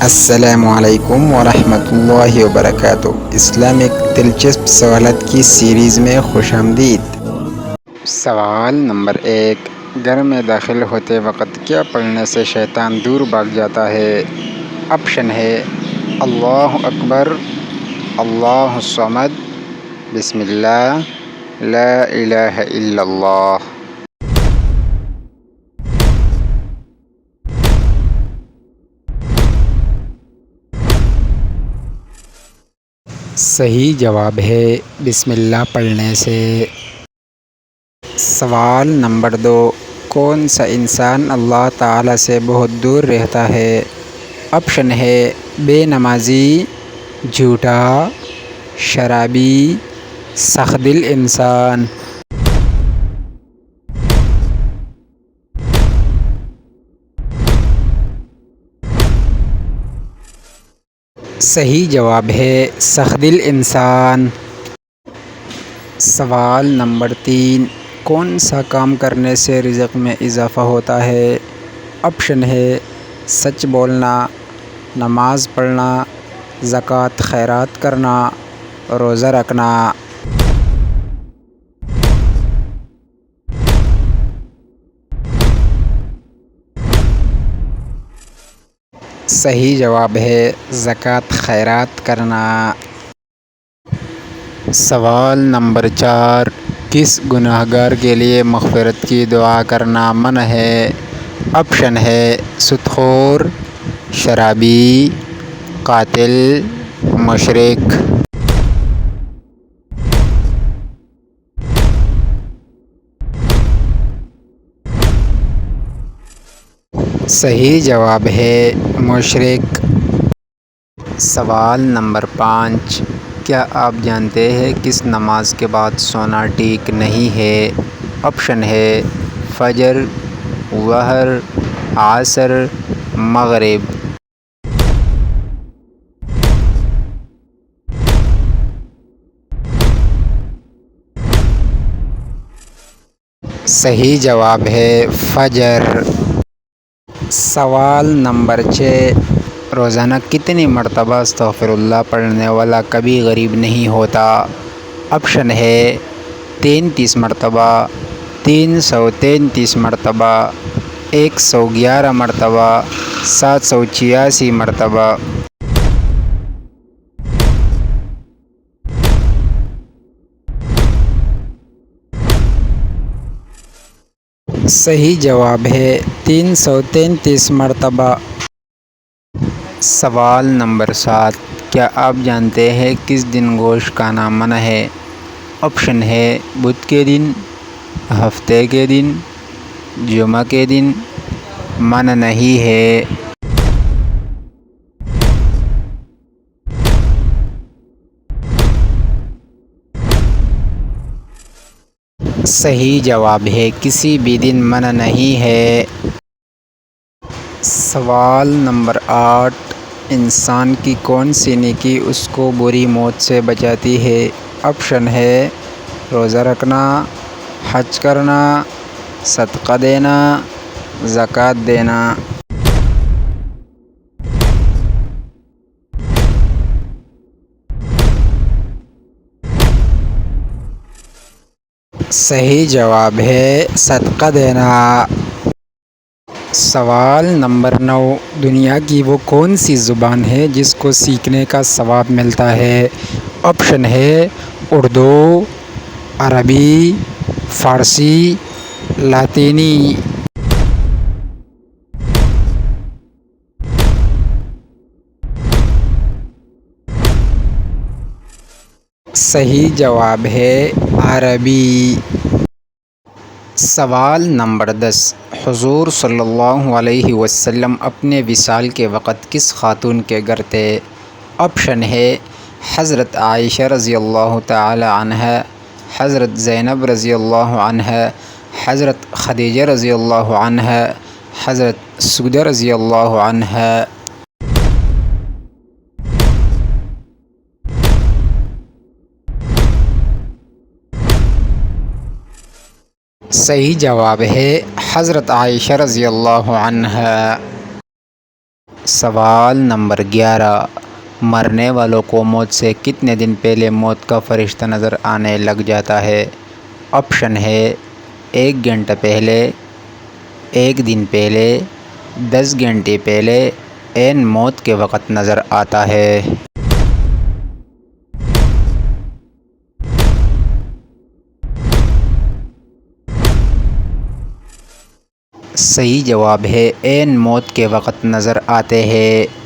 السلام علیکم ورحمۃ اللہ وبرکاتہ۔ اسلامک دلچسپ سوالات کی سیریز میں خوش آمدید۔ سوال نمبر 1، گھر میں داخل ہوتے وقت کیا پڑھنے سے شیطان دور بھاگ جاتا ہے؟ آپشن ہے اللہ اکبر، اللہ الصمد، بسم اللہ، لا الہ الا اللہ۔ صحیح جواب ہے بسم اللہ پڑھنے سے۔ سوال نمبر 2، کون سا انسان اللہ تعالیٰ سے بہت دور رہتا ہے؟ آپشن ہے بے نمازی، جھوٹا، شرابی، سخت دل انسان۔ صحیح جواب ہے سخت دل انسان۔ سوال نمبر 3، کون سا کام کرنے سے رزق میں اضافہ ہوتا ہے؟ آپشن ہے سچ بولنا، نماز پڑھنا، زکوٰۃ خیرات کرنا، روزہ رکھنا۔ صحیح جواب ہے زکوٰۃ خیرات کرنا۔ سوال نمبر 4، کس گناہ گار کے لیے مغفرت کی دعا کرنا منع ہے؟ آپشن ہے سود خور، شرابی، قاتل، مشرک۔ صحیح جواب ہے مشرک۔ سوال نمبر 5، کیا آپ جانتے ہیں کس نماز کے بعد سونا ٹھیک نہیں ہے؟ آپشن ہے فجر، ظہر، عصر، مغرب۔ صحیح جواب ہے فجر۔ سوال نمبر 6، روزانہ کتنی مرتبہ استغفر اللہ پڑھنے والا کبھی غریب نہیں ہوتا؟ آپشن ہے 33 مرتبہ، 333 مرتبہ، 111 مرتبہ، 786 مرتبہ۔ صحیح جواب ہے 333 مرتبہ۔ سوال نمبر 7، کیا آپ جانتے ہیں کس دن گوشت کھانا منع ہے؟ آپشن ہے بدھ کے دن، ہفتے کے دن، جمعہ کے دن، منع نہیں ہے۔ صحیح جواب ہے کسی بھی دن منع نہیں ہے۔ سوال نمبر 8، انسان کی کون سی نیکی اس کو بری موت سے بچاتی ہے؟ آپشن ہے روزہ رکھنا، حج کرنا، صدقہ دینا، زکوٰۃ دینا۔ صحیح جواب ہے صدقہ دینا۔ سوال نمبر 9، دنیا کی وہ کون سی زبان ہے جس کو سیکھنے کا ثواب ملتا ہے؟ آپشن ہے اردو، عربی، فارسی، لاطینی۔ صحیح جواب ہے عربی۔ سوال نمبر 10، حضور صلی اللہ علیہ وسلم اپنے وصال کے وقت کس خاتون کے گھر تھے؟ آپشن ہے حضرت عائشہ رضی اللہ تعالی عنہا، حضرت زینب رضی اللہ عنہا، حضرت خدیجہ رضی اللہ عنہا، حضرت سودہ رضی اللہ عنہا۔ صحیح جواب ہے حضرت عائشہ رضی اللہ عنہا۔ سوال نمبر 11، مرنے والوں کو موت سے کتنے دن پہلے موت کا فرشتہ نظر آنے لگ جاتا ہے؟ آپشن ہے 1 گھنٹہ پہلے، 1 دن پہلے، 10 گھنٹے پہلے، عین موت کے وقت نظر آتا ہے۔ صحیح جواب ہے عین موت کے وقت نظر آتے ہیں۔